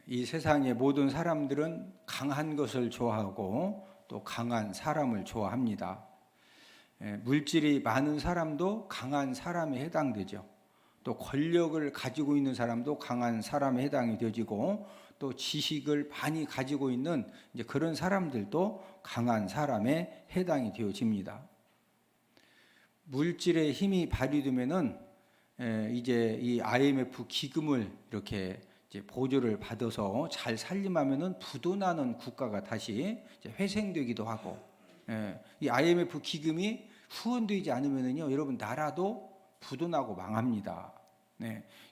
이 세상의 모든 사람들은 강한 것을 좋아하고 또 강한 사람을 좋아합니다. 물질이 많은 사람도 강한 사람에 해당되죠. 또 권력을 가지고 있는 사람도 강한 사람에 해당이 되어지고, 또 지식을 많이 가지고 있는 이제 그런 사람들도 강한 사람에 해당이 되어집니다. 물질의 힘이 발휘되면은 이제 이 IMF 기금을 이렇게 이제 보조를 받아서 잘 살림하면은 부도나는 국가가 다시 이제 회생되기도 하고, 이 IMF 기금이 후원되지 않으면은요, 여러분 나라도 부도나고 망합니다.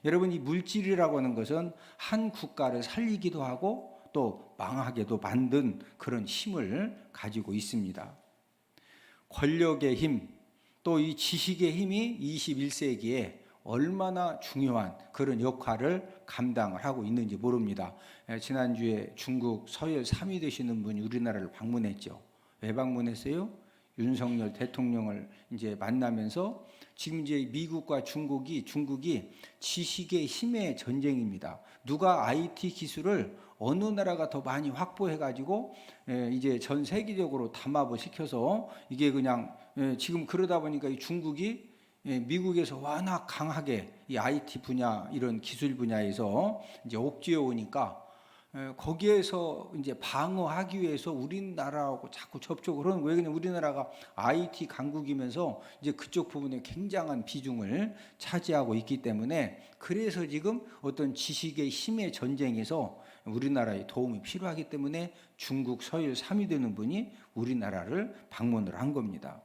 여러분, 이 물질이라고 하는 것은 한 국가를 살리기도 하고 또 망하게도 만든 그런 힘을 가지고 있습니다. 권력의 힘, 또 이 지식의 힘이 21세기에 얼마나 중요한 그런 역할을 감당을 하고 있는지 모릅니다. 지난주에 중국 서열 3위 되시는 분이 우리나라를 방문했죠. 왜 방문했어요? 윤석열 대통령을 이제 만나면서 지금 이제 미국과 중국이 지식의 힘의 전쟁입니다. 누가 IT 기술을 어느 나라가 더 많이 확보해 가지고 이제 전 세계적으로 담합을 시켜서 이게 그냥 지금 그러다 보니까 이 중국이 미국에서 워낙 강하게 이 IT 분야 이런 기술 분야에서 이제 옥죄어 오니까 거기에서 이제 방어하기 위해서 우리나라하고 자꾸 접촉을 하는 거예요. 그냥 우리나라가 IT 강국이면서 이제 그쪽 부분에 굉장한 비중을 차지하고 있기 때문에, 그래서 지금 어떤 지식의 힘의 전쟁에서 우리나라의 도움이 필요하기 때문에 중국 서열 3위 되는 분이 우리나라를 방문을 한 겁니다.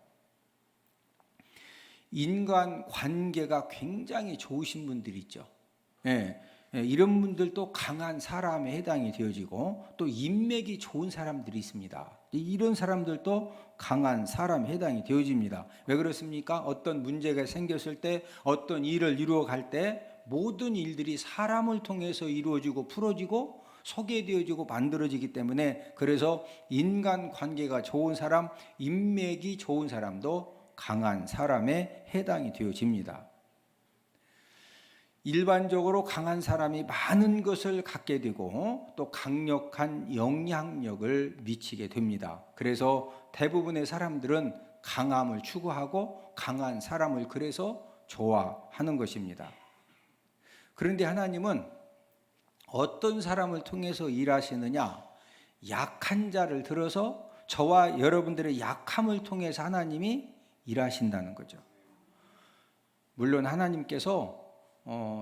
인간 관계가 굉장히 좋으신 분들 있죠. 이런 분들도 강한 사람에 해당이 되어지고, 또 인맥이 좋은 사람들이 있습니다. 이런 사람들도 강한 사람에 해당이 되어집니다. 왜 그렇습니까? 어떤 문제가 생겼을 때, 어떤 일을 이루어갈 때 모든 일들이 사람을 통해서 이루어지고 풀어지고 소개되어지고 만들어지기 때문에, 그래서 인간 관계가 좋은 사람, 인맥이 좋은 사람도 강한 사람에 해당이 되어집니다. 일반적으로 강한 사람이 많은 것을 갖게 되고 또 강력한 영향력을 미치게 됩니다. 그래서 대부분의 사람들은 강함을 추구하고 강한 사람을 그래서 좋아하는 것입니다. 그런데 하나님은 어떤 사람을 통해서 일하시느냐? 약한 자를 들어서 저와 여러분들의 약함을 통해서 하나님이 일하신다는 거죠. 물론 하나님께서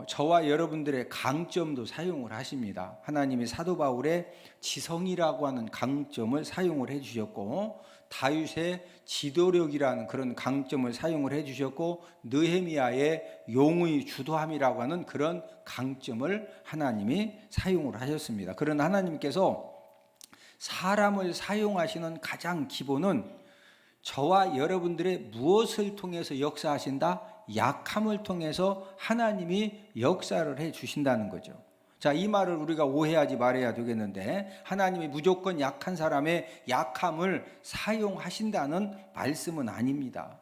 저와 여러분들의 강점도 사용을 하십니다. 하나님이 사도 바울의 지성이라고 하는 강점을 사용을 해주셨고, 다윗의 지도력이라는 그런 강점을 사용을 해주셨고, 느헤미야의 용의 주도함이라고 하는 그런 강점을 하나님이 사용을 하셨습니다. 그런 하나님께서 사람을 사용하시는 가장 기본은 저와 여러분들의 무엇을 통해서 역사하신다? 약함을 통해서 하나님이 역사를 해 주신다는 거죠. 자, 이 말을 우리가 오해하지 말아야 되겠는데, 하나님이 무조건 약한 사람의 약함을 사용하신다는 말씀은 아닙니다.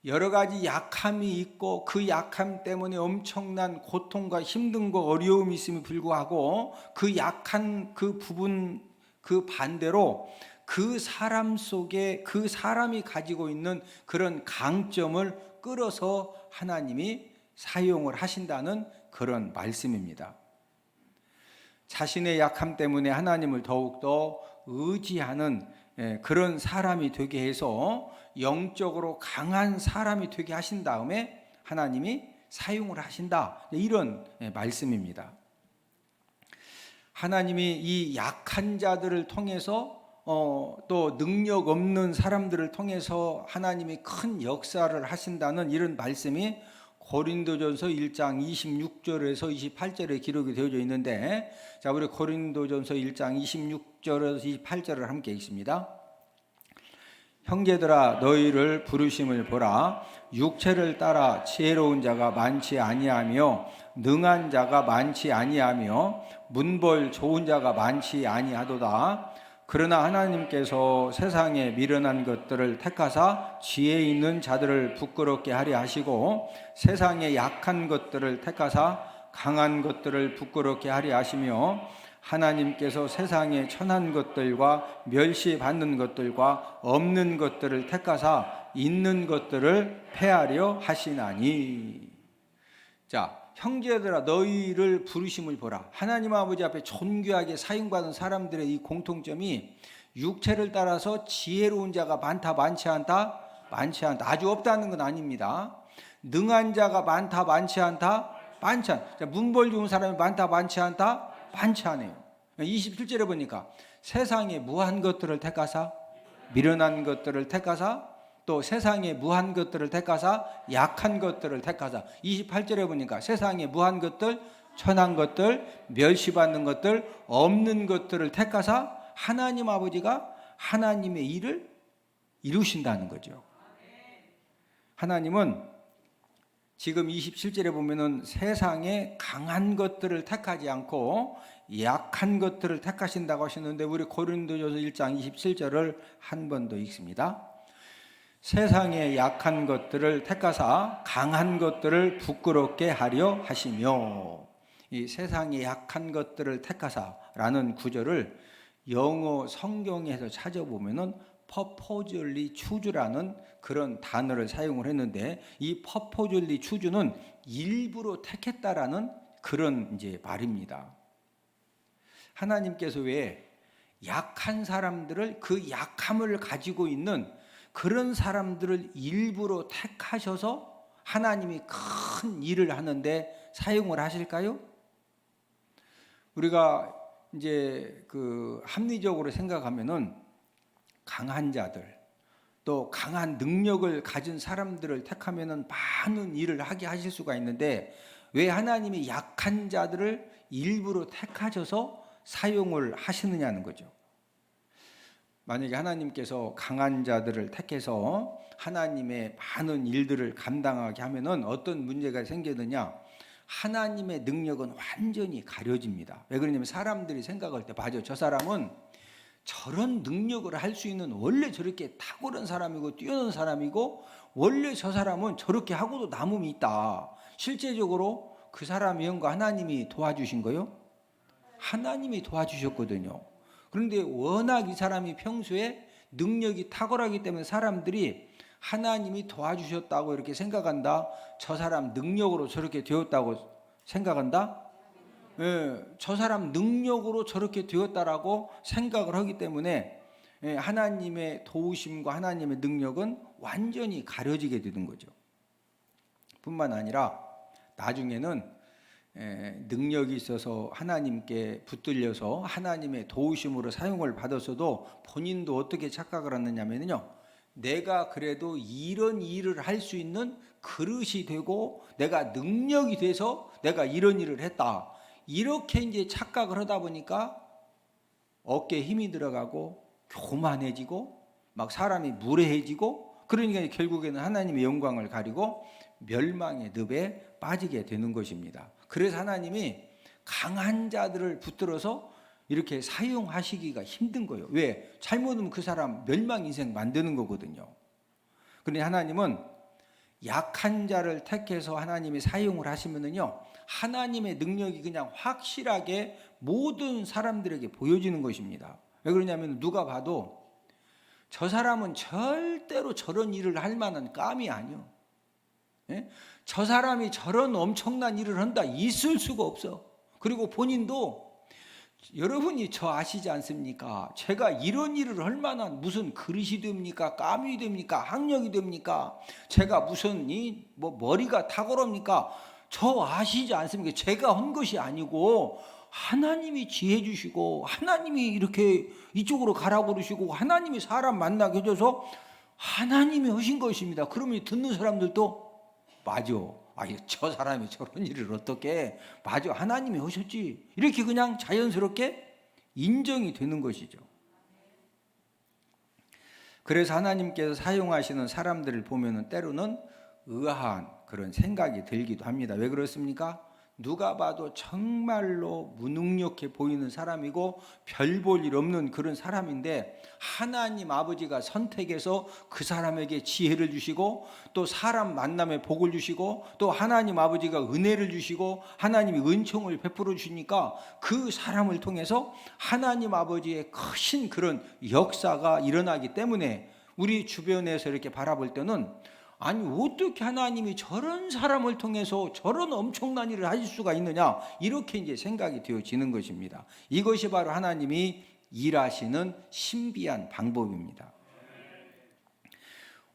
여러 가지 약함이 있고 그 약함 때문에 엄청난 고통과 힘든 거 어려움이 있음에 불구하고 그 약한 그 부분, 그 반대로 그 사람 속에 그 사람이 가지고 있는 그런 강점을 끌어서 하나님이 사용을 하신다는 그런 말씀입니다. 자신의 약함 때문에 하나님을 더욱더 의지하는 그런 사람이 되게 해서 영적으로 강한 사람이 되게 하신 다음에 하나님이 사용을 하신다, 이런 말씀입니다. 하나님이 이 약한 자들을 통해서 또 능력 없는 사람들을 통해서 하나님이 큰 역사를 하신다는 이런 말씀이 고린도전서 1장 26절에서 28절에 기록이 되어져 있는데, 자, 우리 고린도전서 1장 26절에서 28절을 함께 읽습니다. 형제들아, 너희를 부르심을 보라. 육체를 따라 지혜로운 자가 많지 아니하며 능한 자가 많지 아니하며 문벌 좋은 자가 많지 아니하도다. 그러나 하나님께서 세상에 미련한 것들을 택하사 지혜 있는 자들을 부끄럽게 하려 하시고, 세상에 약한 것들을 택하사 강한 것들을 부끄럽게 하려 하시며 하나님께서 세상의 천한 것들과 멸시받는 것들과 없는 것들을 택하사 있는 것들을 패하려 하시나니. 자, 형제들아 너희를 부르심을 보라. 하나님 아버지 앞에 존귀하게 사용받은 사람들의 이 공통점이 육체를 따라서 지혜로운 자가 많다 많지 않다? 많지 않다. 아주 없다는 건 아닙니다. 능한 자가 많다 많지 않다? 많지 않다. 문벌 좋은 사람이 많다 많지 않다? 많지 않아요. 27절에 보니까 세상에 무한 것들을 택하사 미련한 것들을 택하사 또 세상에 무한 것들을 택하사 약한 것들을 택하사. 28절에 보니까 세상에 무한 것들, 천한 것들, 멸시받는 것들, 없는 것들을 택하사 하나님 아버지가 하나님의 일을 이루신다는 거죠. 하나님은 지금 27절에 보면은 세상에 강한 것들을 택하지 않고 약한 것들을 택하신다고 하시는데 우리 고린도전서 1장 27절을 한 번 더 읽습니다. 세상에 약한 것들을 택하사 강한 것들을 부끄럽게 하려 하시며. 이 세상에 약한 것들을 택하사라는 구절을 영어 성경에서 찾아보면은 purposely choose라는 그런 단어를 사용을 했는데 이 purposely choose는 일부러 택했다라는 그런 이제 말입니다. 하나님께서 왜 약한 사람들을 그 약함을 가지고 있는 그런 사람들을 일부러 택하셔서 하나님이 큰 일을 하는데 사용을 하실까요? 우리가 이제 그 합리적으로 생각하면은 강한 자들 또 강한 능력을 가진 사람들을 택하면은 많은 일을 하게 하실 수가 있는데 왜 하나님이 약한 자들을 일부러 택하셔서 사용을 하시느냐는 거죠. 만약에 하나님께서 강한 자들을 택해서 하나님의 많은 일들을 감당하게 하면은 어떤 문제가 생기느냐? 하나님의 능력은 완전히 가려집니다. 왜 그러냐면 사람들이 생각할 때 맞아, 저 사람은 저런 능력을 할 수 있는 원래 저렇게 탁월한 사람이고 뛰어난 사람이고 원래 저 사람은 저렇게 하고도 남음이 있다. 실제적으로 그 사람의 영과 하나님이 도와주신 거요? 하나님이 도와주셨거든요. 그런데 워낙 이 사람이 평소에 능력이 탁월하기 때문에 사람들이 하나님이 도와주셨다고 이렇게 생각한다. 저 사람 능력으로 저렇게 되었다고 생각한다. 저 사람 능력으로 저렇게 되었다라고 생각을 하기 때문에 하나님의 도우심과 하나님의 능력은 완전히 가려지게 되는 거죠. 뿐만 아니라 나중에는 능력이 있어서 하나님께 붙들려서 하나님의 도우심으로 사용을 받았어도 본인도 어떻게 착각을 하느냐면요, 내가 그래도 이런 일을 할 수 있는 그릇이 되고 내가 능력이 돼서 내가 이런 일을 했다, 이렇게 이제 착각을 하다 보니까 어깨에 힘이 들어가고 교만해지고 막 사람이 무례해지고, 그러니까 결국에는 하나님의 영광을 가리고 멸망의 늪에 빠지게 되는 것입니다. 그래서 하나님이 강한 자들을 붙들어서 이렇게 사용하시기가 힘든 거예요. 왜? 잘못하면 그 사람 멸망 인생 만드는 거거든요. 그런데 하나님은 약한 자를 택해서 하나님이 사용을 하시면은요, 하나님의 능력이 그냥 확실하게 모든 사람들에게 보여지는 것입니다. 왜 그러냐면 누가 봐도 저 사람은 절대로 저런 일을 할 만한 감이 아니요. 저 사람이 저런 엄청난 일을 한다, 있을 수가 없어. 그리고 본인도 여러분이 저 아시지 않습니까? 제가 이런 일을 할 만한 무슨 그릇이 됩니까? 감이 됩니까? 학력이 됩니까? 제가 무슨 머리가 탁월합니까? 저 아시지 않습니까? 제가 한 것이 아니고 하나님이 지혜 주시고 하나님이 이렇게 이쪽으로 가라고 그러시고 하나님이 사람 만나게 해줘서 하나님이 하신 것입니다. 그러면 듣는 사람들도 맞아, 저 사람이 저런 일을 어떻게, 맞아, 하나님이 하셨지, 이렇게 그냥 자연스럽게 인정이 되는 것이죠. 그래서 하나님께서 사용하시는 사람들을 보면은 때로는 의아한 그런 생각이 들기도 합니다. 왜 그렇습니까? 누가 봐도 정말로 무능력해 보이는 사람이고 별 볼 일 없는 그런 사람인데 하나님 아버지가 선택해서 그 사람에게 지혜를 주시고 또 사람 만남에 복을 주시고 또 하나님 아버지가 은혜를 주시고 하나님이 은총을 베풀어 주시니까 그 사람을 통해서 하나님 아버지의 크신 그런 역사가 일어나기 때문에 우리 주변에서 이렇게 바라볼 때는 아니 어떻게 하나님이 저런 사람을 통해서 저런 엄청난 일을 하실 수가 있느냐 이렇게 이제 생각이 되어지는 것입니다. 이것이 바로 하나님이 일하시는 신비한 방법입니다.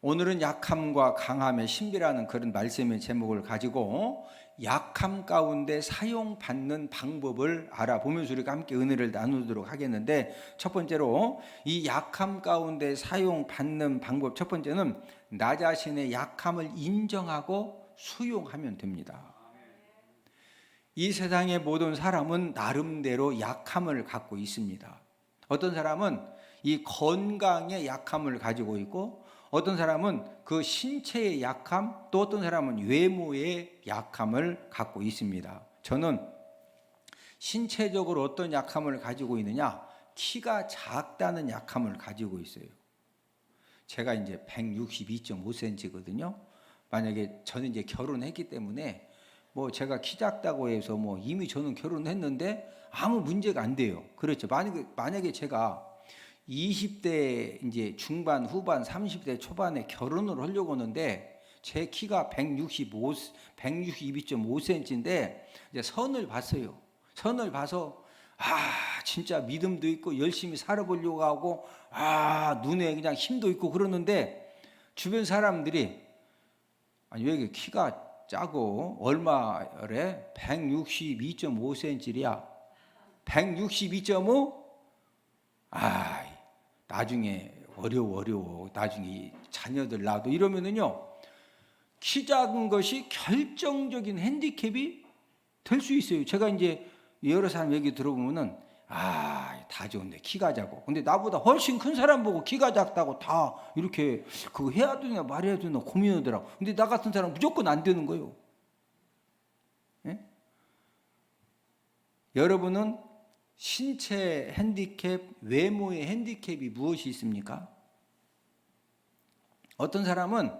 오늘은 약함과 강함의 신비라는 그런 말씀의 제목을 가지고 약함 가운데 사용받는 방법을 알아보면서 우리가 함께 은혜를 나누도록 하겠는데, 첫 번째로 이 약함 가운데 사용받는 방법, 첫 번째는 나 자신의 약함을 인정하고 수용하면 됩니다. 이 세상의 모든 사람은 나름대로 약함을 갖고 있습니다. 어떤 사람은 이 건강의 약함을 가지고 있고, 어떤 사람은 그 신체의 약함, 또 어떤 사람은 외모의 약함을 갖고 있습니다. 저는 신체적으로 어떤 약함을 가지고 있느냐, 키가 작다는 약함을 가지고 있어요. 제가 이제 162.5cm거든요. 만약에 저는 이제 결혼했기 때문에 뭐 제가 키 작다고 해서 뭐 이미 저는 결혼했는데 아무 문제가 안 돼요. 그렇죠. 만약에 제가 20대 이제 중반, 후반, 30대 초반에 결혼을 하려고 하는데 제 키가 162.5cm인데 이제 선을 봤어요. 선을 봐서 진짜 믿음도 있고 열심히 살아보려고 하고 눈에 그냥 힘도 있고 그러는데 주변 사람들이 아니 왜 이렇게 키가 짜고 얼마래? 162.5cm야. 162.5? 나중에 어려워. 나중에 자녀들 낳아도 이러면은요, 키 작은 것이 결정적인 핸디캡이 될 수 있어요. 제가 이제 여러 사람 얘기 들어보면은 다 좋은데 키가 작고, 근데 나보다 훨씬 큰 사람 보고 키가 작다고 다 이렇게 그거 해야 되나 말해야 되나 고민하더라고. 근데 나 같은 사람 무조건 안 되는 거예요. 예? 여러분은 신체 핸디캡, 외모의 핸디캡이 무엇이 있습니까? 어떤 사람은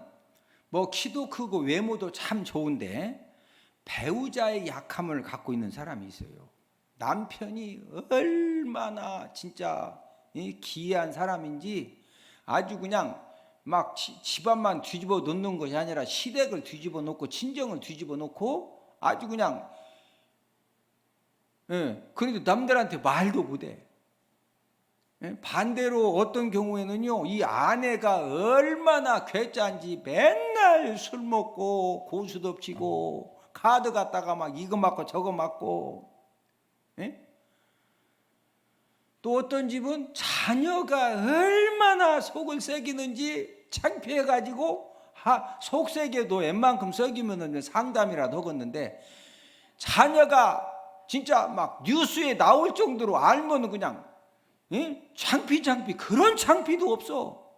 뭐 키도 크고 외모도 참 좋은데 배우자의 약함을 갖고 있는 사람이 있어요. 남편이 얼마나 진짜 기이한 사람인지 아주 그냥 막 집안만 뒤집어 놓는 것이 아니라 시댁을 뒤집어 놓고 친정을 뒤집어 놓고 아주 그냥 그런데 남들한테 말도 못해. 반대로 어떤 경우에는요, 이 아내가 얼마나 괴짜인지 맨날 술 먹고 고수 덮치고 카드 갖다가 막 이거 맞고 저거 맞고, 또 어떤 집은 자녀가 얼마나 속을 새기는지 창피해가지고 속세게도 웬만큼 썩이면 상담이라도 하겠는데 자녀가 진짜 막 뉴스에 나올 정도로 알면은 그냥 창피 그런 창피도 없어.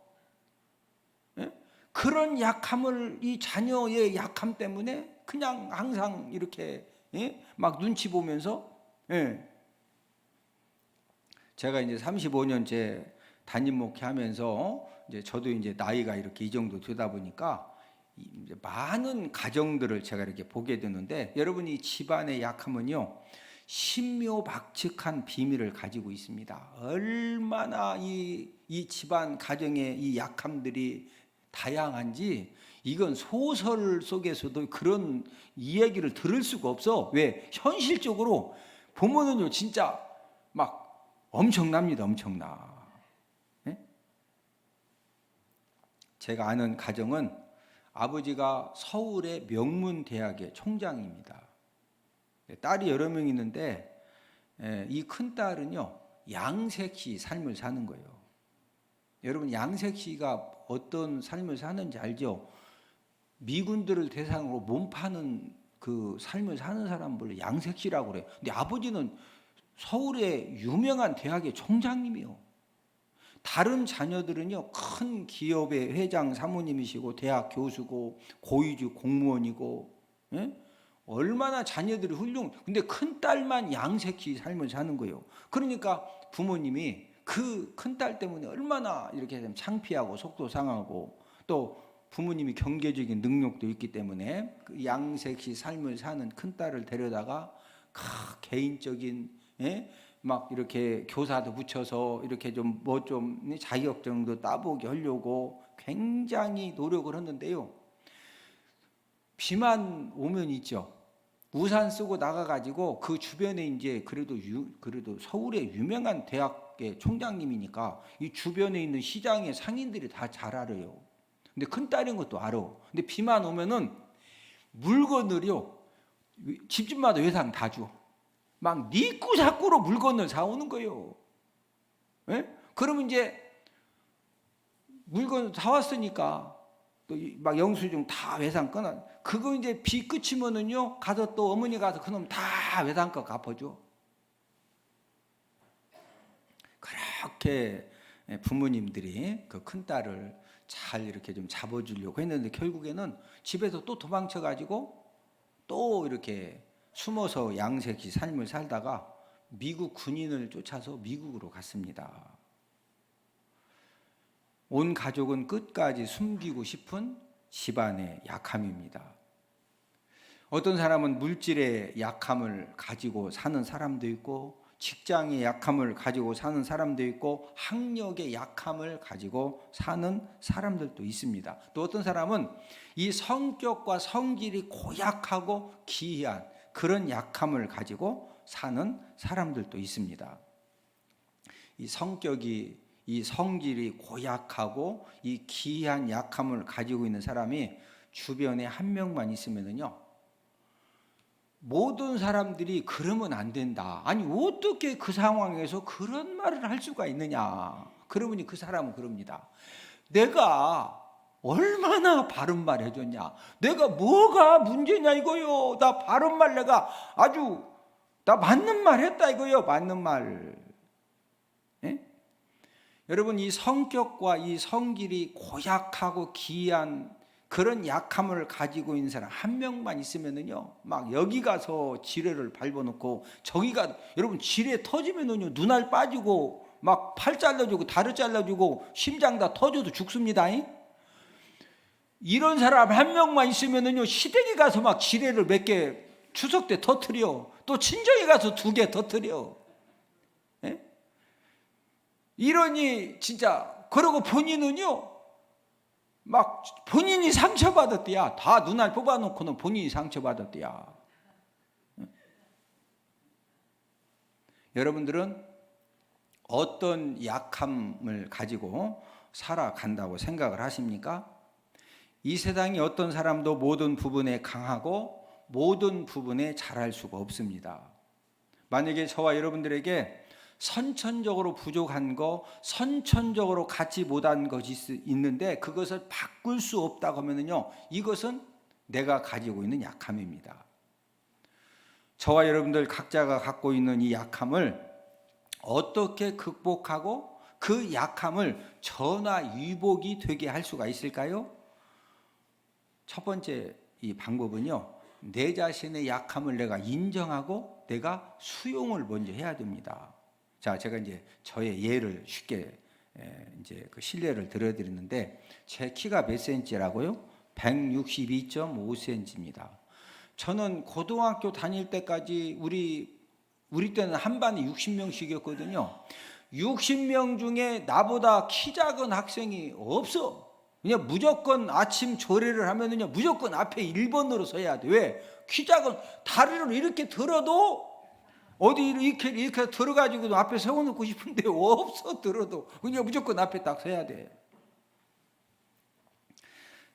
그런 약함을 이 자녀의 약함 때문에 그냥 항상 이렇게 막 눈치 보면서 제가 이제 35년째 담임 목회하면서 이제 저도 이제 나이가 이렇게 이 정도 되다 보니까 이제 많은 가정들을 제가 이렇게 보게 되는데 여러분이 집안의 약함은요 신묘박측한 비밀을 가지고 있습니다. 얼마나 이 집안 가정의 이 약함들이 다양한지 이건 소설 속에서도 그런 이야기를 들을 수가 없어. 왜? 현실적으로 보면은요 진짜 막 엄청납니다. 엄청나. 제가 아는 가정은 아버지가 서울의 명문대학의 총장입니다. 딸이 여러 명 있는데 이 큰 딸은요 양색시 삶을 사는 거예요. 여러분 양색시가 어떤 삶을 사는지 알죠? 미군들을 대상으로 몸 파는 그 삶을 사는 사람을 양색시라고 그래요. 근데 아버지는 서울의 유명한 대학의 총장님이요. 다른 자녀들은요 큰 기업의 회장 사모님이시고 대학 교수고 고위직 공무원이고 얼마나 자녀들이 근데 큰딸만 양색시 삶을 사는 거예요. 그러니까 부모님이 그 큰딸 때문에 얼마나 이렇게 좀 창피하고 속도 상하고, 또 부모님이 경제적인 능력도 있기 때문에 그 양색시 삶을 사는 큰딸을 데려다가 개인적인, 막 이렇게 교사도 붙여서 이렇게 좀 뭐 좀 자격증도 따보게 하려고 굉장히 노력을 했는데요. 비만 오면 있죠. 우산 쓰고 나가가지고 그 주변에 이제 그래도 서울의 유명한 대학의 총장님이니까 이 주변에 있는 시장의 상인들이 다 잘 알아요. 근데 큰딸인 것도 알아. 근데 비만 오면은 물건을요, 집집마다 외상 다 줘. 막 니꾸 자꾸로 물건을 사오는 거예요. 예? 그러면 이제 물건 사왔으니까 또 막 영수증 다 외상 끊어. 그거 이제 비 그치면은요, 가서 또 어머니 가서 그놈 다 외상값 갚아줘. 그렇게 부모님들이 그 큰딸을 잘 이렇게 좀 잡아주려고 했는데, 결국에는 집에서 또 도망쳐가지고 또 이렇게 숨어서 양색시 삶을 살다가 미국 군인을 쫓아서 미국으로 갔습니다. 온 가족은 끝까지 숨기고 싶은 집안의 약함입니다. 어떤 사람은 물질의 약함을 가지고 사는 사람도 있고, 직장의 약함을 가지고 사는 사람도 있고, 학력의 약함을 가지고 사는 사람들도 있습니다. 또 어떤 사람은 이 성격과 성질이 고약하고 기이한 그런 약함을 가지고 사는 사람들도 있습니다. 이 성질이 고약하고 이 기이한 약함을 가지고 있는 사람이 주변에 한 명만 있으면요, 모든 사람들이 그러면 안 된다. 아니, 어떻게 그 상황에서 그런 말을 할 수가 있느냐. 그러더니 그 사람은 그럽니다. 내가 얼마나 바른 말 해줬냐. 내가 뭐가 문제냐 이거요. 나 바른 말 내가 나 맞는 말 했다 이거요. 맞는 말. 예? 여러분, 이 성격과 이 성질이 고약하고 기이한 그런 약함을 가지고 있는 사람 한 명만 있으면은요, 막 여기 가서 지뢰를 밟아놓고 여러분 지뢰 터지면은요, 눈알 빠지고 막 팔 잘라주고 다리 잘라주고 심장 다 터져도 죽습니다. 이런 사람 한 명만 있으면은요, 시댁에 가서 막 지뢰를 몇 개 추석 때 터뜨려. 또 친정에 가서 2개 터뜨려. 이러니 진짜, 그러고 본인은요, 막 본인이 상처받았대야. 다 눈알 뽑아놓고는 본인이 상처받았대야. 여러분들은 어떤 약함을 가지고 살아간다고 생각을 하십니까? 이 세상에 어떤 사람도 모든 부분에 강하고 모든 부분에 잘할 수가 없습니다. 만약에 저와 여러분들에게 선천적으로 부족한 거, 선천적으로 갖지 못한 것이 있는데 그것을 바꿀 수 없다고 하면요, 이것은 내가 가지고 있는 약함입니다. 저와 여러분들 각자가 갖고 있는 이 약함을 어떻게 극복하고 그 약함을 전화위복이 되게 할 수가 있을까요? 첫 번째 이 방법은요, 내 자신의 약함을 내가 인정하고 내가 수용을 먼저 해야 됩니다. 자, 제가 이제 저의 예를 쉽게 이제 그 실례를 들어드리는데, 제 키가 몇 센치라고요? 162.5cm입니다. 저는 고등학교 다닐 때까지 우리 때는 한 반에 60명씩이었거든요. 60명 중에 나보다 키 작은 학생이 없어. 그냥 무조건 아침 조례를 하면은요, 무조건 앞에 1번으로 서야 돼. 왜? 키 작은, 다리를 이렇게 들어도 어디 이렇게 들어가지고 앞에 세워놓고 싶은데 없어. 들어도 그냥 무조건 앞에 딱 서야 돼.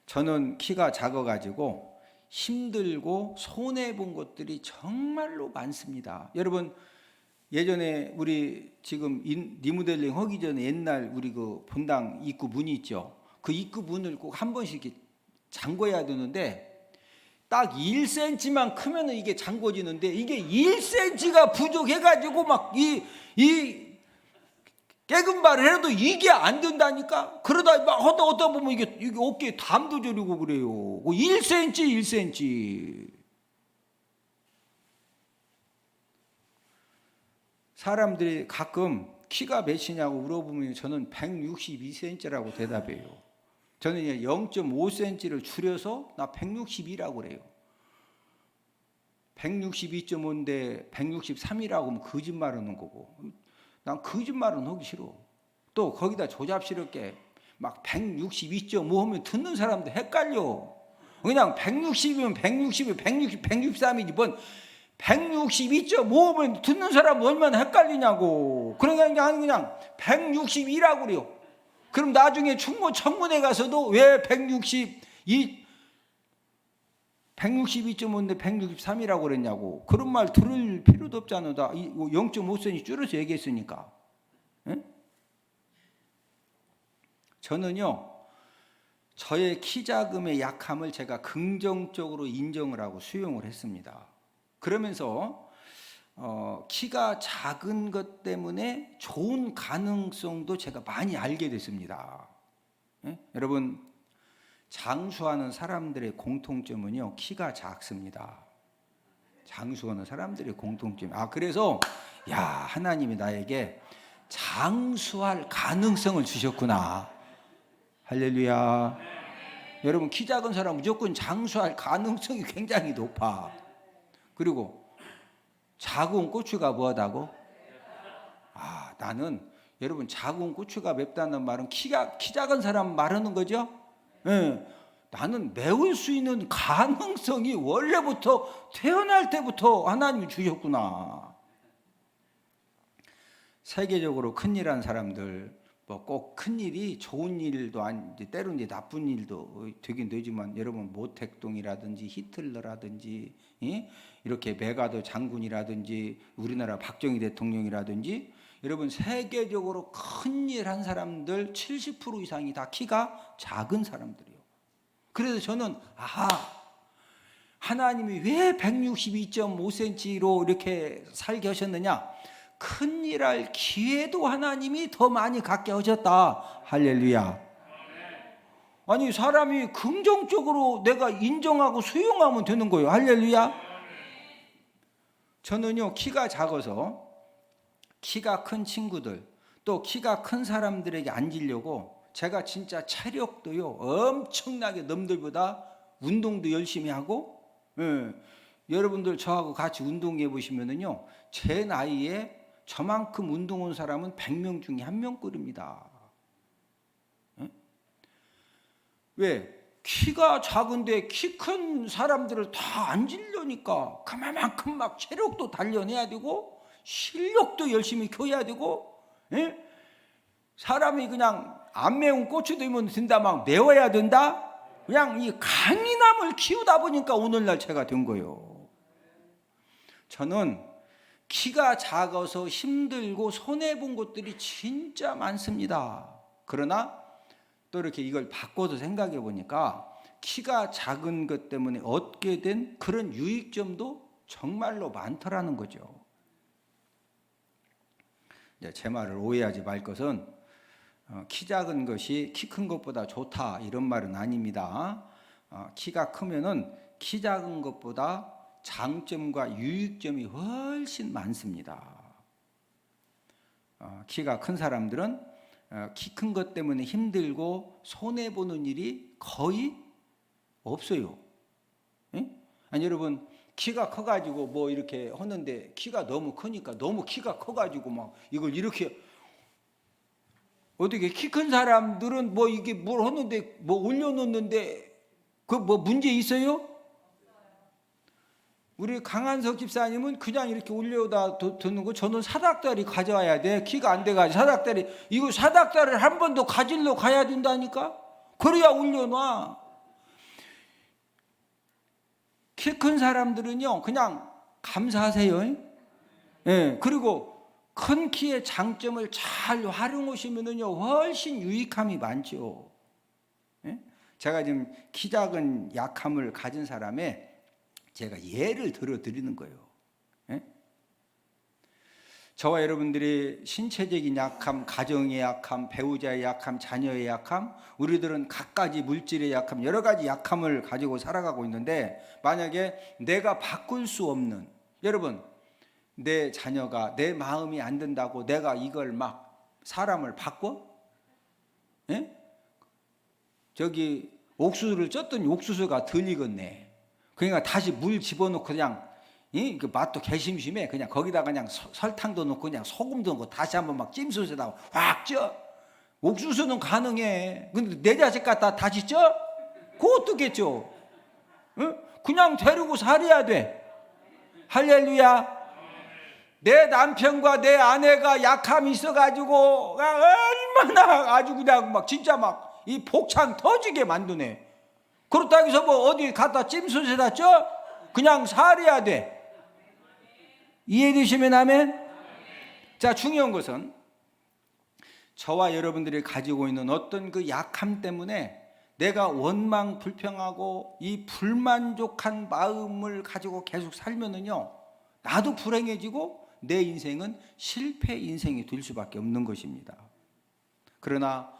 저는 키가 작아가지고 힘들고 손해본 것들이 정말로 많습니다. 여러분, 예전에 우리 지금 리모델링 하기 전에 옛날 우리 그 본당 입구 문이 있죠. 그 입구 문을 꼭 한 번씩 이렇게 잠궈야 되는데, 딱 1cm만 크면은 이게 잠궈지는데, 이게 1cm가 부족해가지고 막 이 깨금발을 해도 이게 안 된다니까. 그러다 막 하다 보면 이게 어깨에 담도 저리고 그래요. 1cm. 사람들이 가끔 키가 몇이냐고 물어보면 저는 162cm라고 대답해요. 저는 0.5cm를 줄여서 나 162라고 그래요. 162.5인데 163이라고 하면 거짓말하는 거고, 난 거짓말은 하기 싫어. 또 거기다 조잡스럽게 막 162.5 하면 듣는 사람도 헷갈려. 그냥 160이면 160, 160, 163이지 뭔 162.5 하면 듣는 사람 얼마나 헷갈리냐고. 그러니까 그냥 162라고 그래요. 그럼 나중에 충무 청문회 가서도 왜 162.5인데 163이라고 그랬냐고. 그런 말 들을 필요도 없잖아. 나 0.5cm 줄여서 얘기했으니까. 응? 저는요, 저의 키 작음의 약함을 제가 긍정적으로 인정을 하고 수용을 했습니다. 그러면서 키가 작은 것 때문에 좋은 가능성도 제가 많이 알게 됐습니다. 예? 여러분, 장수하는 사람들의 공통점은요, 키가 작습니다. 장수하는 사람들의 공통점. 그래서 하나님이 나에게 장수할 가능성을 주셨구나. 할렐루야. 여러분, 키 작은 사람 무조건 장수할 가능성이 굉장히 높아. 그리고 작은 고추가 뭐하다고? 나는 여러분, 작은 고추가 맵다는 말은 키 작은 사람 말하는 거죠? 네. 나는 매울 수 있는 가능성이 원래부터 태어날 때부터 하나님이 주셨구나. 세계적으로 큰일한 사람들, 뭐 꼭 큰일이 좋은 일도 아닌지 때로는 나쁜 일도 되긴 되지만, 여러분 모택동이라든지 히틀러라든지 이렇게 메가더 장군이라든지 우리나라 박정희 대통령이라든지, 여러분 세계적으로 큰일 한 사람들 70% 이상이 다 키가 작은 사람들이에요. 그래서 저는 하나님이 왜 162.5cm로 이렇게 살게 하셨느냐? 큰일할 기회도 하나님이 더 많이 갖게 하셨다. 할렐루야. 아니, 사람이 긍정적으로 내가 인정하고 수용하면 되는 거예요. 할렐루야. 저는요, 키가 작아서 키가 큰 친구들, 또 키가 큰 사람들에게 앉으려고 제가 진짜 체력도요 엄청나게 남들보다 운동도 열심히 하고, 여러분들 저하고 같이 운동해 보시면은요, 제 나이에 저만큼 운동한 사람은 100명 중에 1명꼴입니다. 왜? 키가 작은데 키 큰 사람들을 다 앉으려니까 그만큼 막 체력도 단련해야 되고 실력도 열심히 켜야 되고, 사람이 그냥 안 매운 고추 되면 된다, 막 매워야 된다. 그냥 이 강인함을 키우다 보니까 오늘날 제가 된 거예요. 저는 키가 작아서 힘들고 손해본 것들이 진짜 많습니다. 그러나 또 이렇게 이걸 바꿔서 생각해 보니까 키가 작은 것 때문에 얻게 된 그런 유익점도 정말로 많더라는 거죠. 제 말을 오해하지 말 것은 키 작은 것이 키 큰 것보다 좋다 이런 말은 아닙니다. 키가 크면은 키 작은 것보다 장점과 유익점이 훨씬 많습니다. 키가 큰 사람들은 키 큰 것 때문에 힘들고 손해보는 일이 거의 없어요. 아니, 여러분 키가 커가지고 뭐 이렇게 하는데 키가 너무 크니까 너무 키가 커가지고 막 이걸 이렇게 어떻게 키 큰 사람들은 뭐 이게 뭘 하는데 뭐 올려놓는데 그 뭐 문제 있어요? 우리 강한석 집사님은 그냥 이렇게 올려다 두는 거, 저는 사닥다리 가져와야 돼. 키가 안 돼가지고 사닥다리, 이거 사닥다리를 한 번 더 가지러 가야 된다니까. 그래야 올려놔. 키 큰 사람들은요 그냥 감사하세요. 그리고 큰 키의 장점을 잘 활용하시면은요 훨씬 유익함이 많죠. 제가 지금 키 작은 약함을 가진 사람의 제가 예를 들어 드리는 거예요. 저와 여러분들이 신체적인 약함, 가정의 약함, 배우자의 약함, 자녀의 약함, 우리들은 갖가지 물질의 약함, 여러 가지 약함을 가지고 살아가고 있는데, 만약에 내가 바꿀 수 없는, 여러분 내 자녀가 내 마음이 안 든다고 내가 이걸 막 사람을 바꿔? 예? 저기 옥수수를 쪘더니 옥수수가 덜 익었네. 그러니까 다시 물 집어넣고 그냥 그 맛도 개심심해. 그냥 거기다 그냥 설탕도 넣고 그냥 소금도 넣고 다시 한번 막 찜소스에다가 확 쪄. 옥수수는 가능해. 근데 내 자식 갖다 다시 쪄? 그거 어떻게 쪄? 응? 그냥 데리고 살아야 돼. 할렐루야. 내 남편과 내 아내가 약함이 있어가지고 얼마나 아주 그냥 막 진짜 막 이 복창 터지게 만드네. 그렇다고 해서 뭐 어디 갖다 찜솥에다 쪄? 그냥 살아야 돼. 이해되시면 아멘? 자, 중요한 것은 저와 여러분들이 가지고 있는 어떤 그 약함 때문에 내가 원망 불평하고 이 불만족한 마음을 가지고 계속 살면은요, 나도 불행해지고 내 인생은 실패 인생이 될 수밖에 없는 것입니다. 그러나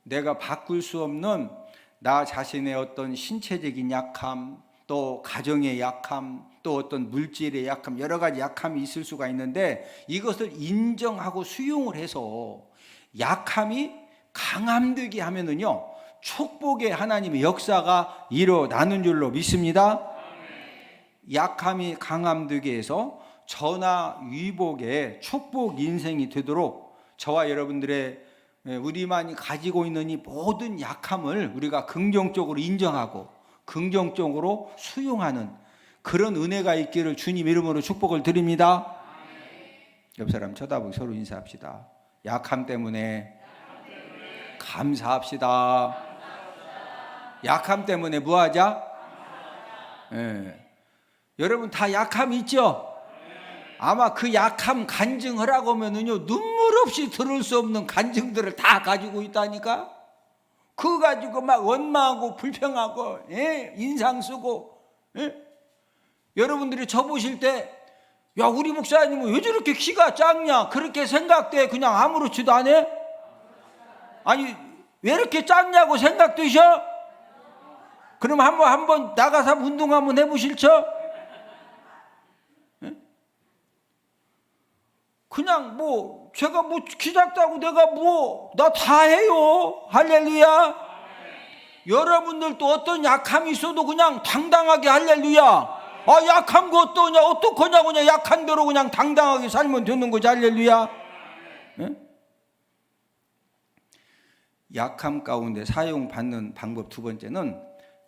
내가 바꿀 수 없는 나 자신의 어떤 신체적인 약함, 또 가정의 약함, 또 어떤 물질의 약함, 여러 가지 약함이 있을 수가 있는데 이것을 인정하고 수용을 해서 약함이 강함되게 하면은요, 축복의 하나님의 역사가 일어나는 줄로 믿습니다. 약함이 강함되게 해서 전화위복의 축복 인생이 되도록 저와 여러분들의 우리만이 가지고 있는 이 모든 약함을 우리가 긍정적으로 인정하고 긍정적으로 수용하는 그런 은혜가 있기를 주님 이름으로 축복을 드립니다. 옆 사람 쳐다보고 서로 인사합시다. 약함 때문에 감사합시다. 약함 때문에 뭐하자? 여러분 다 약함이 있죠? 아마 그 약함 간증하라고 하면은요, 눈물 없이 들을 수 없는 간증들을 다 가지고 있다니까? 그거 가지고 막 원망하고 불평하고, 인상 쓰고, 여러분들이 저 보실 때, 야, 우리 목사님은 왜 저렇게 키가 작냐? 그렇게 생각돼. 그냥 아무렇지도 않아? 아니, 왜 이렇게 작냐고 생각되셔? 그럼 한번 나가서 운동 한번 해보실죠? 그냥 뭐 제가 뭐 키 작다고 내가 뭐 나 다 해요. 할렐루야. 여러분들도 어떤 약함이 있어도 그냥 당당하게 할렐루야. 아, 약한 거 어떠냐, 어떡하냐, 그냥 약한 대로 그냥 당당하게 살면 되는 거지. 할렐루야. 약함 가운데 사용받는 방법 두 번째는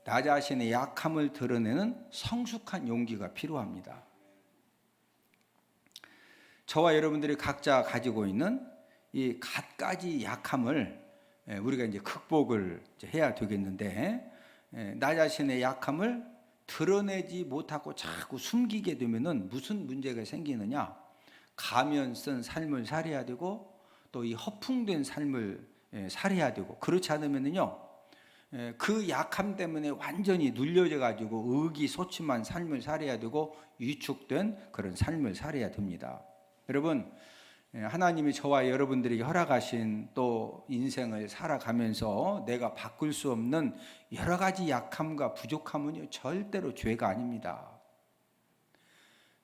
나 자신의 약함을 드러내는 성숙한 용기가 필요합니다. 저와 여러분들이 각자 가지고 있는 이 갖가지 약함을 우리가 이제 극복을 해야 되겠는데, 나 자신의 약함을 드러내지 못하고 자꾸 숨기게 되면은 무슨 문제가 생기느냐? 가면 쓴 삶을 살아야 되고 또 이 허풍된 삶을 살아야 되고, 그렇지 않으면은요, 그 약함 때문에 완전히 눌려져 가지고 의기소침한 삶을 살아야 되고 위축된 그런 삶을 살아야 됩니다. 여러분, 하나님이 저와 여러분들에게 허락하신 또 인생을 살아가면서 내가 바꿀 수 없는 여러 가지 약함과 부족함은 절대로 죄가 아닙니다.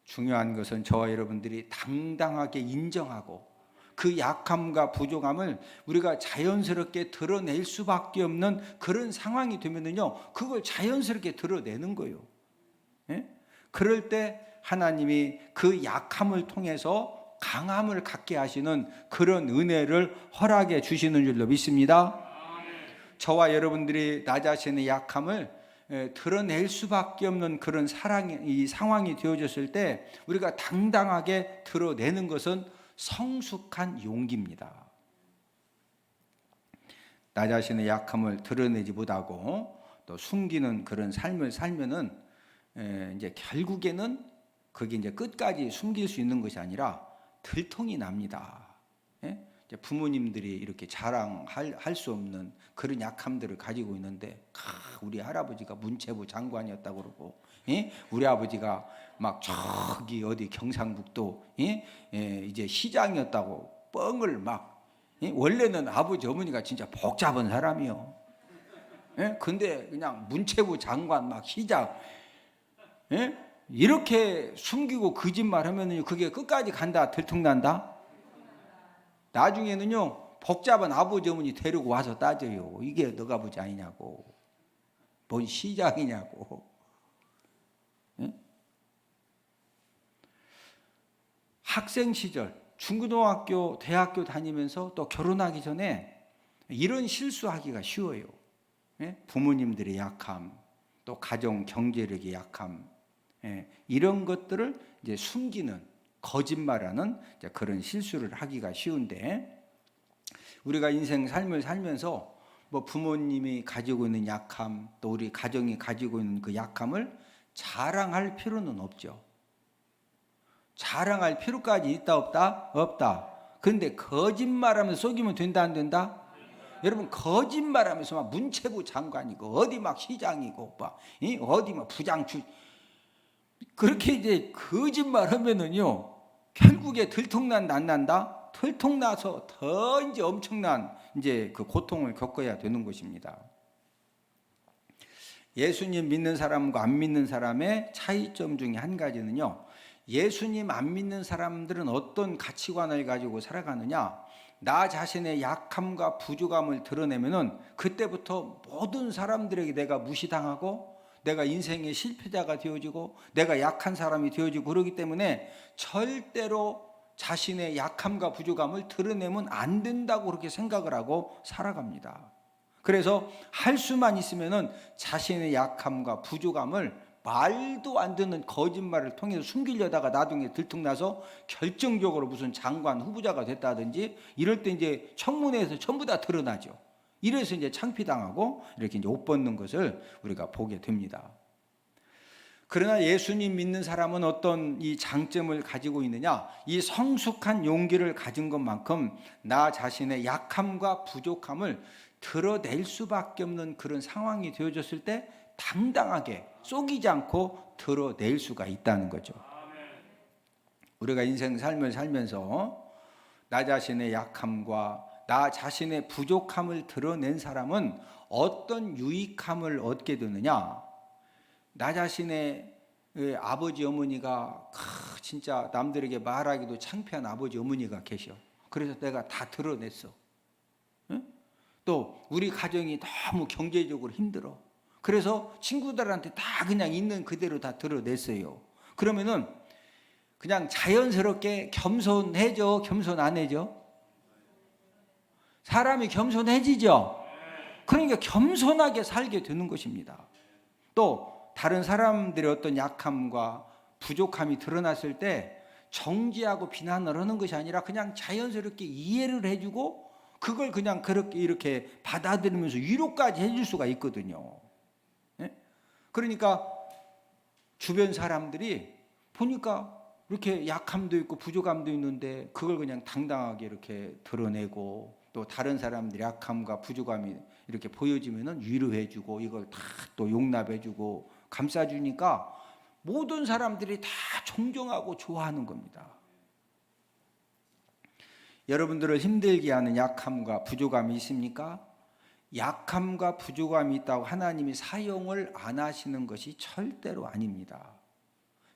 중요한 것은 저와 여러분들이 당당하게 인정하고 그 약함과 부족함을 우리가 자연스럽게 드러낼 수밖에 없는 그런 상황이 되면은요, 그걸 자연스럽게 드러내는 거예요. 그럴 때 하나님이 그 약함을 통해서 강함을 갖게 하시는 그런 은혜를 허락해 주시는 줄로 믿습니다. 저와 여러분들이 나 자신의 약함을 드러낼 수밖에 없는 그런 이 상황이 되어졌을 때 우리가 당당하게 드러내는 것은 성숙한 용기입니다. 나 자신의 약함을 드러내지 못하고 또 숨기는 그런 삶을 살면은 이제 결국에는 그게 이제 끝까지 숨길 수 있는 것이 아니라 들통이 납니다. 이제 부모님들이 이렇게 자랑할 수 없는 그런 약함들을 가지고 있는데, 우리 할아버지가 문체부 장관이었다고 그러고, 우리 아버지가 막 저기 어디 경상북도 이제 시장이었다고 뻥을 막, 원래는 아버지 어머니가 진짜 복잡한 사람이요. 근데 그냥 문체부 장관 막 시장, 이렇게 숨기고 거짓말하면은 그게 끝까지 간다, 들통난다. 나중에는요 복잡한 아버지 어머니 데리고 와서 따져요. 이게 너가 아버지 아니냐고, 뭔 시장이냐고. 응? 학생 시절, 중고등학교, 대학교 다니면서 또 결혼하기 전에 이런 실수하기가 쉬워요. 예? 부모님들의 약함, 또 가정 경제력의 약함, 예, 이런 것들을 이제 숨기는, 거짓말하는 이제 그런 실수를 하기가 쉬운데, 우리가 인생 삶을 살면서 뭐 부모님이 가지고 있는 약함, 또 우리 가정이 가지고 있는 그 약함을 자랑할 필요는 없죠. 자랑할 필요까지 있다 없다? 없다. 그런데 거짓말하면서 속이면 된다 안 된다? 여러분 거짓말하면서 막 문체부 장관이고 어디 막 시장이고 막 어디 막 부장출, 그렇게 이제 거짓말하면은요 결국에 들통난다 안 난다? 들통나서 더 이제 엄청난 이제 그 고통을 겪어야 되는 것입니다. 예수님 믿는 사람과 안 믿는 사람의 차이점 중에 한 가지는요, 예수님 안 믿는 사람들은 어떤 가치관을 가지고 살아가느냐, 나 자신의 약함과 부족함을 드러내면은 그때부터 모든 사람들에게 내가 무시당하고 내가 인생의 실패자가 되어지고 내가 약한 사람이 되어지고 그러기 때문에 절대로 자신의 약함과 부족함을 드러내면 안 된다고 그렇게 생각을 하고 살아갑니다. 그래서 할 수만 있으면은 자신의 약함과 부족함을 말도 안 듣는 거짓말을 통해서 숨기려다가 나중에 들통나서 결정적으로 무슨 장관 후보자가 됐다든지 이럴 때 이제 청문회에서 전부 다 드러나죠. 이래서 이제 창피당하고 이렇게 이제 옷 벗는 것을 우리가 보게 됩니다. 그러나 예수님 믿는 사람은 어떤 이 장점을 가지고 있느냐? 이 성숙한 용기를 가진 것만큼 나 자신의 약함과 부족함을 드러낼 수밖에 없는 그런 상황이 되어졌을 때 당당하게 속이지 않고 드러낼 수가 있다는 거죠. 우리가 인생 삶을 살면서 나 자신의 약함과 나 자신의 부족함을 드러낸 사람은 어떤 유익함을 얻게 되느냐? 나 자신의 아버지 어머니가 진짜 남들에게 말하기도 창피한 아버지 어머니가 계셔. 그래서 내가 다 드러냈어. 응? 또 우리 가정이 너무 경제적으로 힘들어. 그래서 친구들한테 다 그냥 있는 그대로 다 드러냈어요. 그러면은 그냥 자연스럽게 겸손해져, 겸손 안 해져? 사람이 겸손해지죠. 그러니까 겸손하게 살게 되는 것입니다. 또 다른 사람들의 어떤 약함과 부족함이 드러났을 때 정지하고 비난을 하는 것이 아니라 그냥 자연스럽게 이해를 해주고 그걸 그냥 그렇게 이렇게 받아들이면서 위로까지 해줄 수가 있거든요. 그러니까 주변 사람들이 보니까 이렇게 약함도 있고 부족함도 있는데 그걸 그냥 당당하게 이렇게 드러내고 또 다른 사람들의 약함과 부족함이 이렇게 보여지면은 위로해주고 이걸 다 또 용납해주고 감싸주니까 모든 사람들이 다 존경하고 좋아하는 겁니다. 여러분들을 힘들게 하는 약함과 부족함이 있습니까? 약함과 부족함이 있다고 하나님이 사용을 안 하시는 것이 절대로 아닙니다.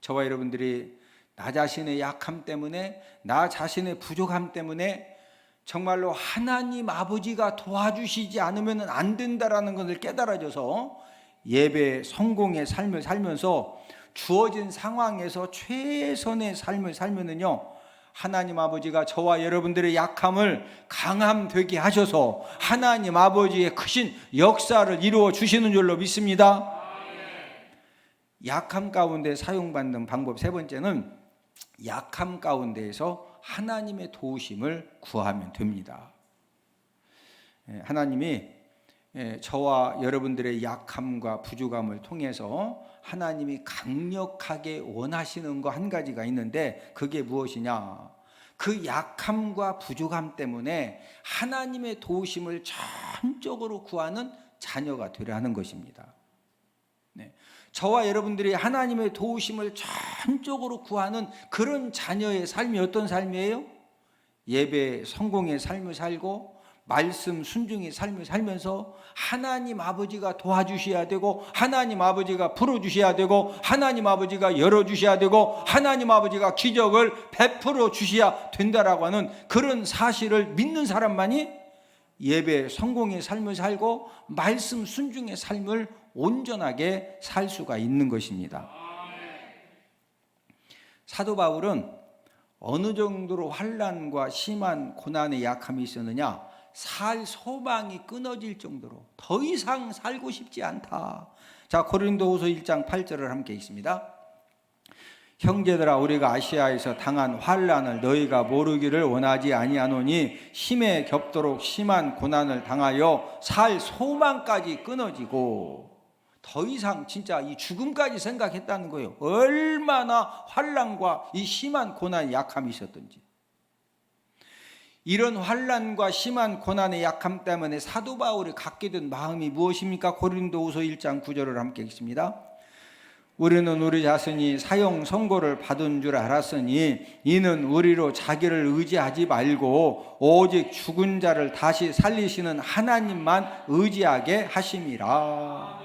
저와 여러분들이 나 자신의 약함 때문에 나 자신의 부족함 때문에 정말로 하나님 아버지가 도와주시지 않으면 안 된다라는 것을 깨달아져서 예배 성공의 삶을 살면서 주어진 상황에서 최선의 삶을 살면은요, 하나님 아버지가 저와 여러분들의 약함을 강함되게 하셔서 하나님 아버지의 크신 역사를 이루어 주시는 줄로 믿습니다. 약함 가운데 사용받는 방법 세 번째는 약함 가운데에서 하나님의 도우심을 구하면 됩니다. 하나님이 저와 여러분들의 약함과 부족함을 통해서 하나님이 강력하게 원하시는 거 한 가지가 있는데 그게 무엇이냐? 그 약함과 부족함 때문에 하나님의 도우심을 전적으로 구하는 자녀가 되려 하는 것입니다. 저와 여러분들이 하나님의 도우심을 전적으로 구하는 그런 자녀의 삶이 어떤 삶이에요? 예배 성공의 삶을 살고 말씀 순종의 삶을 살면서 하나님 아버지가 도와주셔야 되고, 하나님 아버지가 풀어주셔야 되고, 하나님 아버지가 열어주셔야 되고, 하나님 아버지가 기적을 베풀어 주셔야 된다라고 하는 그런 사실을 믿는 사람만이 예배 성공의 삶을 살고 말씀 순종의 삶을 온전하게 살 수가 있는 것입니다. 사도 바울은 어느 정도로 환난과 심한 고난의 약함이 있었느냐? 살 소망이 끊어질 정도로 더 이상 살고 싶지 않다. 자, 고린도후서 1장 8절을 함께 읽습니다. 형제들아, 우리가 아시아에서 당한 환난을 너희가 모르기를 원하지 아니하노니 힘에 겹도록 심한 고난을 당하여 살 소망까지 끊어지고, 더 이상 진짜 이 죽음까지 생각했다는 거예요. 얼마나 환난과 이 심한 고난의 약함이 있었던지. 이런 환난과 심한 고난의 약함 때문에 사도 바울이 갖게 된 마음이 무엇입니까? 고린도후서 1장 9절을 함께 읽습니다. 우리는 우리 자신이 사형 선고를 받은 줄 알았으니 이는 우리로 자기를 의지하지 말고 오직 죽은 자를 다시 살리시는 하나님만 의지하게 하심이라.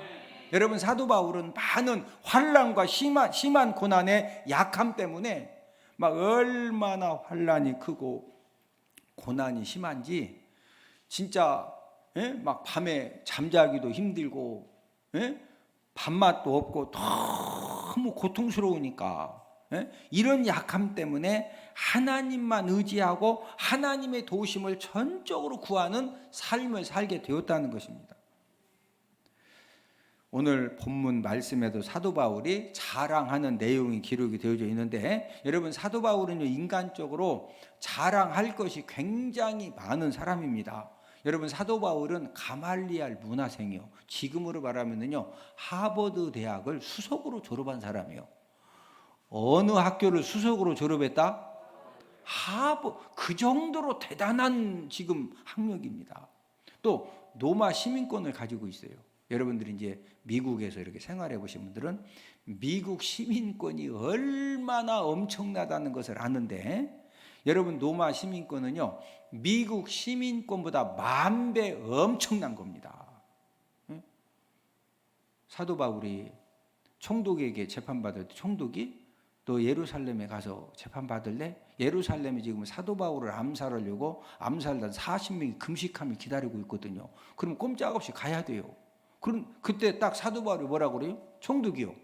여러분, 사도 바울은 많은 환난과 심한 고난의 약함 때문에 막 얼마나 환난이 크고 고난이 심한지 진짜 막 밤에 잠자기도 힘들고 밥맛도 없고 너무 고통스러우니까 이런 약함 때문에 하나님만 의지하고 하나님의 도우심을 전적으로 구하는 삶을 살게 되었다는 것입니다. 오늘 본문 말씀에도 사도 바울이 자랑하는 내용이 기록이 되어져 있는데, 여러분, 사도 바울은요, 인간적으로 자랑할 것이 굉장히 많은 사람입니다. 여러분, 사도 바울은 가말리알 문화생이요, 지금으로 말하면요 하버드 대학을 수석으로 졸업한 사람이에요. 어느 학교를 수석으로 졸업했다? 그 정도로 대단한 지금 학력입니다. 또 로마 시민권을 가지고 있어요. 여러분들이 이제 미국에서 이렇게 생활해 보신 분들은 미국 시민권이 얼마나 엄청나다는 것을 아는데, 여러분, 로마 시민권은요 미국 시민권보다 10,000배 엄청난 겁니다. 사도 바울이 총독에게 재판받을 때 총독이 너 예루살렘에 가서 재판받을래? 예루살렘에 지금 사도 바울을 암살하려고 암살단 40명이 금식하며 기다리고 있거든요. 그럼 꼼짝없이 가야 돼요. 그럼 그때 딱 사도 바울이 뭐라고 그래요? 총독이요,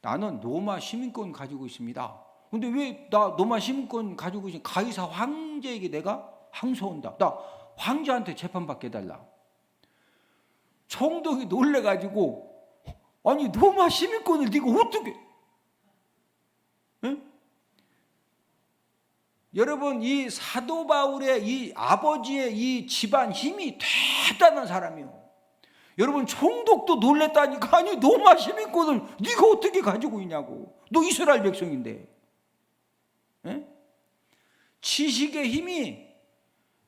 나는 로마 시민권 가지고 있습니다. 근데 왜 나 로마 시민권 가지고 있으니 가이사 황제에게 내가 항소한다. 나 황제한테 재판받게 해달라. 총독이 놀래가지고, 아니 로마 시민권을 네가 어떻게? 응? 여러분, 이 사도 바울의 이 아버지의 이 집안 힘이 대단한 사람이요. 여러분, 총독도 놀랬다니까. 아니 로마 시민권을 네가 어떻게 가지고 있냐고. 너 이스라엘 백성인데. 에? 지식의 힘이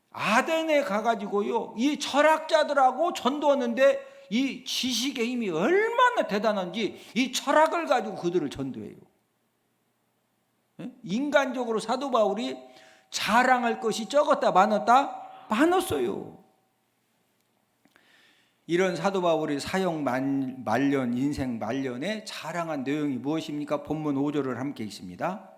아덴에 가가지고요 이 철학자들하고 전도하는데 이 지식의 힘이 얼마나 대단한지 이 철학을 가지고 그들을 전도해요. 에? 인간적으로 사도 바울이 자랑할 것이 적었다 많았다? 많았어요. 이런 사도 바울이 사형 말년, 인생 말년에 자랑한 내용이 무엇입니까? 본문 5절을 함께 읽습니다.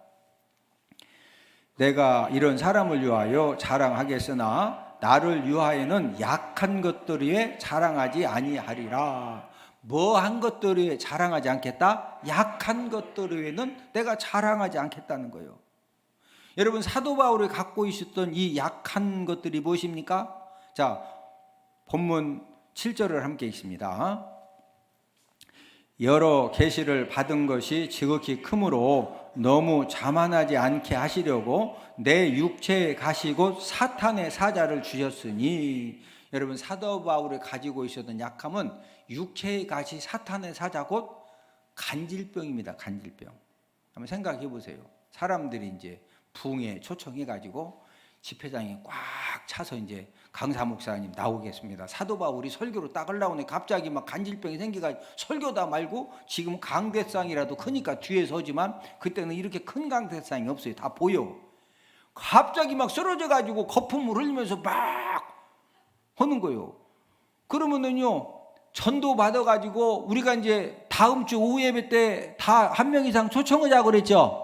내가 이런 사람을 위하여 자랑하겠으나 나를 위하여는 약한 것들 위에 자랑하지 아니하리라. 뭐한 것들 위에 자랑하지 않겠다? 약한 것들 위에는 내가 자랑하지 않겠다는 거예요. 여러분, 사도 바울이 갖고 있었던 이 약한 것들이 무엇입니까? 자, 본문 7절을 함께 읽습니다. 여러 계시를 받은 것이 지극히 크므로 너무 자만하지 않게 하시려고 내 육체에 가시 곧 사탄의 사자를 주셨으니. 여러분, 사도 바울이 가지고 있었던 약함은 육체에 가시 사탄의 사자 곧 간질병입니다. 간질병. 한번 생각해 보세요. 사람들이 이제 부흥에 초청해 가지고 집회장에 꽉 차서 이제 강사 목사님 나오겠습니다. 사도 바울이 설교로 딱 올라오네. 갑자기 막 간질병이 생기가 설교다 말고, 지금 강대상이라도 크니까 뒤에 서지만 그때는 이렇게 큰 강대상이 없어요. 다 보여. 갑자기 막 쓰러져 가지고 거품을 흘리면서 막 하는 거예요. 그러면은요, 전도 받아가지고 우리가 이제 다음 주 오후 예배 때 다 한 명 이상 초청하자고 그랬죠.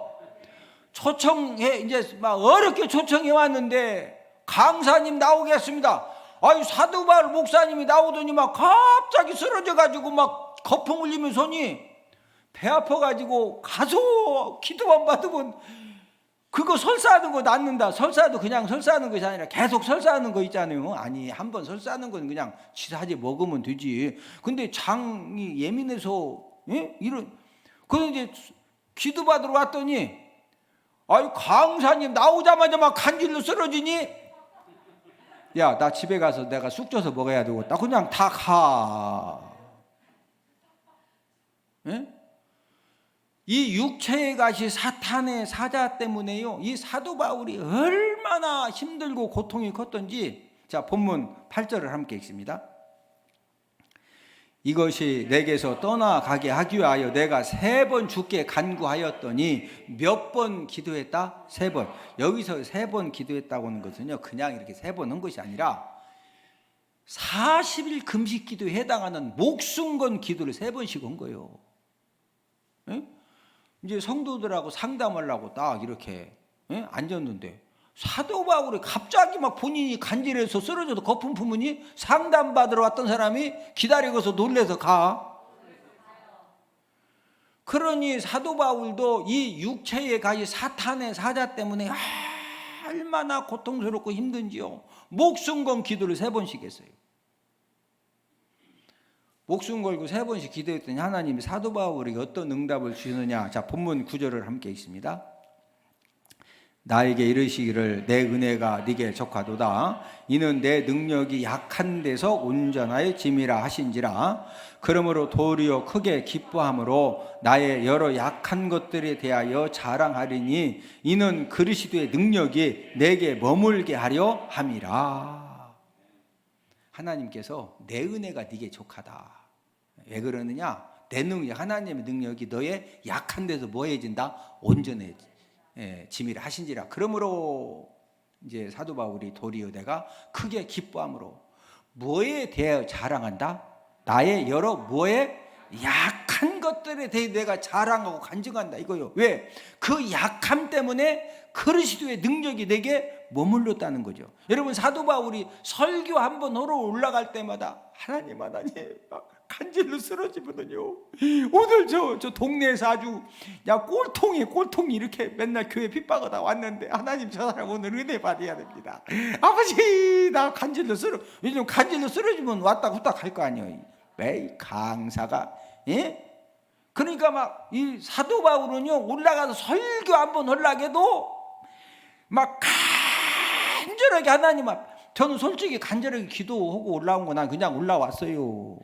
초청해, 이제 막 어렵게 초청해 왔는데 강사님 나오겠습니다. 아유, 사도 바울 목사님이 나오더니 막 갑자기 쓰러져가지고 막 거품 흘리면서니 배 아파가지고 가서 기도만 받으면 그거 설사하는 거 낫는다. 설사도 그냥 설사하는 것이 아니라 계속 설사하는 거 있잖아요. 아니, 한 번 설사하는 건 그냥 지사제 먹으면 되지. 근데 장이 예민해서, 예? 그래서 이제 기도 받으러 왔더니, 아유, 강사님 나오자마자 막 간질로 쓰러지니, 야, 나 집에 가서 내가 쑥 쪄서 먹어야 되고, 나 그냥 다 가. 예? 이 육체의 가시 사탄의 사자 때문에요, 이 사도 바울이 얼마나 힘들고 고통이 컸던지, 자, 본문 8절을 함께 읽습니다. 이것이 내게서 떠나가게 하기 위하여 내가 3번 주께 간구하였더니 몇 번 기도했다? 3번. 여기서 3번 기도했다고 하는 것은요, 그냥 이렇게 3번 한 것이 아니라 40일 금식 기도에 해당하는 목숨 건 기도를 3번씩 한 거예요. 예? 이제 성도들하고 상담하려고 딱 이렇게, 예? 앉았는데 사도 바울이 갑자기 막 본인이 간질해서 쓰러져도 거품 품으니 상담받으러 왔던 사람이 기다리고서 놀래서 가. 그러니 사도 바울도 이 육체의 가시 사탄의 사자 때문에 얼마나 고통스럽고 힘든지요, 목숨 건 기도를 3번씩 했어요. 목숨 걸고 3번씩 기도했더니 하나님이 사도 바울에게 어떤 응답을 주시느냐. 자, 본문 9절을 함께 읽습니다. 나에게 이르시기를 내 은혜가 네게 족하도다. 이는 내 능력이 약한 데서 온전하여 짐이라 하신지라. 그러므로 도리어 크게 기뻐함으로 나의 여러 약한 것들에 대하여 자랑하리니 이는 그리스도의 능력이 내게 머물게 하려 함이라. 하나님께서 내 은혜가 네게 족하다. 왜 그러느냐? 내 능력, 하나님의 능력이 너의 약한 데서 뭐 해진다? 온전해지. 짐이라 하신지라. 그러므로 이제 사도 바울이 도리어 내가 크게 기뻐함으로 뭐에 대하여 자랑한다? 나의 여러 뭐에 약한 것들에 대해 내가 자랑하고 간증한다 이거요. 왜? 그 약함 때문에 그리스도의 능력이 내게 머물렀다는 거죠. 여러분, 사도 바울이 설교 한번 하러 올라갈 때마다 하나님 간질로 쓰러지거든요. 오늘 저 동네에서 아주 꼴통이 이렇게 맨날 교회 핍박하다 왔는데, 하나님 저 사람 오늘 은혜 받아야 됩니다. 아버지, 나 간질로 요즘 간질로 쓰러지면 왔다 후딱 할 거 아니에요. 왜 강사가, 예? 그러니까 막 이 사도 바울은요, 올라가서 설교 한번 하려고 해도 막 간절하게 하나님 앞, 저는 솔직히 간절하게 기도하고 올라온 거 난 그냥 올라왔어요.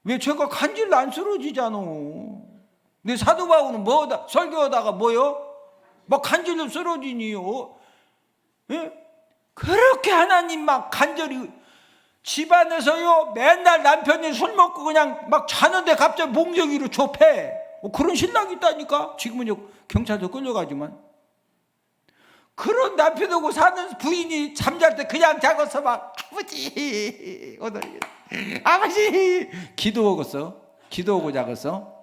왜? 제가 간질로 안 쓰러지잖아. 근데 사도 바울은 설교하다가 뭐요? 막 간질로 쓰러지니요. 예? 그렇게 하나님 막 간절히, 집안에서요 맨날 남편이 술 먹고 그냥 막 자는데 갑자기 몽정이로 좁혀. 그런 신랑이 있다니까. 지금은 경찰서 끌려가지만. 그런 남편하고 사는 부인이 잠잘 때 그냥 자고서 막 아버지 오늘 아버지 기도하고 자겠어?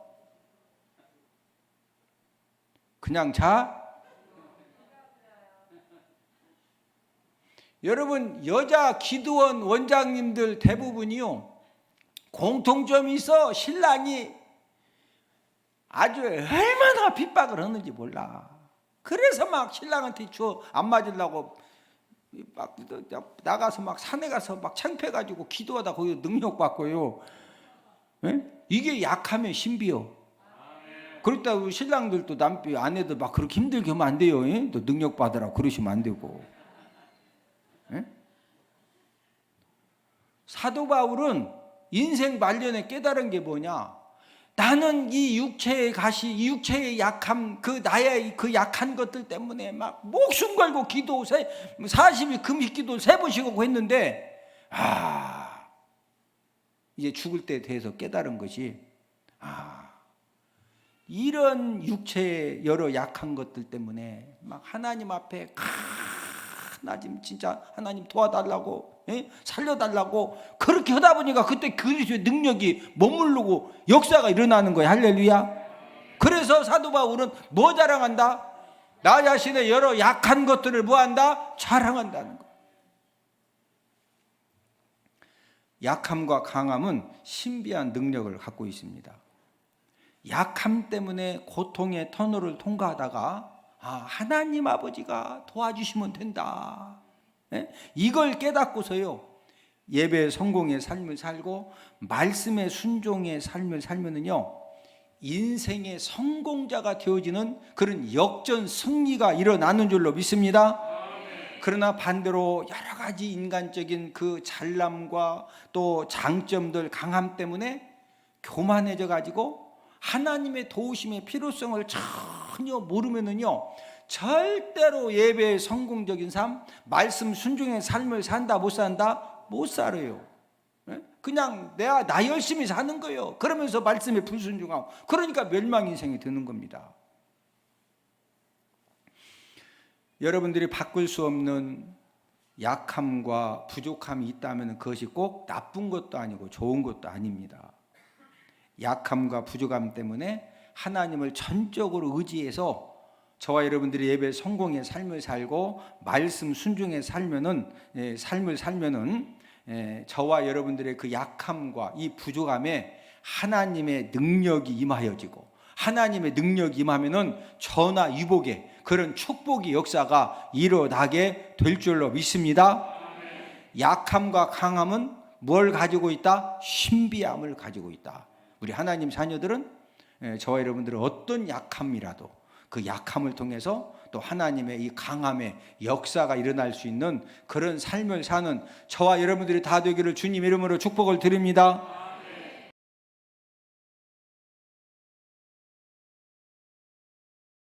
그냥 자? 여러분, 여자 기도원 원장님들 대부분이요 공통점이 있어. 신랑이 아주 얼마나 핍박을 하는지 몰라. 그래서 막 신랑한테 안 맞으려고 막 나가서 막 산에 가서 막 창피해가지고 기도하다 거기서 능력받고요. 예? 이게 약하면 신비요. 그렇다고 신랑들도 아내들 막 그렇게 힘들게 하면 안 돼요. 예? 또 능력받으라고 그러시면 안 되고. 예? 사도 바울은 인생 말년에 깨달은 게 뭐냐? 나는 이 육체의 가시, 이 육체의 약함, 나의 그 약한 것들 때문에 막 목숨 걸고 기도 40일 금식 기도 3번씩 하고 했는데, 이제 죽을 때 대해서 깨달은 것이, 이런 육체의 여러 약한 것들 때문에 막 하나님 앞에 하나님 진짜 하나님 도와달라고, 살려달라고 그렇게 하다 보니까 그때 그리스도의 능력이 머무르고 역사가 일어나는 거예요. 할렐루야. 그래서 사도 바울은 뭐 자랑한다? 나 자신의 여러 약한 것들을 뭐한다? 자랑한다는 거예요. 약함과 강함은 신비한 능력을 갖고 있습니다. 약함 때문에 고통의 터널을 통과하다가 하나님 아버지가 도와주시면 된다, 이걸 깨닫고서요 예배 성공의 삶을 살고 말씀의 순종의 삶을 살면은요 인생의 성공자가 되어지는 그런 역전 승리가 일어나는 줄로 믿습니다. 그러나 반대로 여러 가지 인간적인 그 잘남과 또 장점들, 강함 때문에 교만해져 가지고 하나님의 도우심의 필요성을 전혀 모르면은요 절대로 예배의 성공적인 삶, 말씀 순종의 삶을 산다 못 산다? 못 살아요. 그냥 나 열심히 사는 거예요. 그러면서 말씀에 불순종하고, 그러니까 멸망 인생이 되는 겁니다. 여러분들이 바꿀 수 없는 약함과 부족함이 있다면 그것이 꼭 나쁜 것도 아니고 좋은 것도 아닙니다. 약함과 부족함 때문에 하나님을 전적으로 의지해서 저와 여러분들이 예배 성공의 삶을 살고 말씀 순종의 삶을 살면은 저와 여러분들의 그 약함과 이 부족함에 하나님의 능력이 임하여지고, 하나님의 능력이 임하면은 전화 유복의 그런 축복의 역사가 일어나게 될 줄로 믿습니다. 약함과 강함은 뭘 가지고 있다? 신비함을 가지고 있다. 우리 하나님 자녀들은 저와 여러분들은 어떤 약함이라도 그 약함을 통해서 또 하나님의 이 강함의 역사가 일어날 수 있는 그런 삶을 사는 저와 여러분들이 다 되기를 주님 이름으로 축복을 드립니다.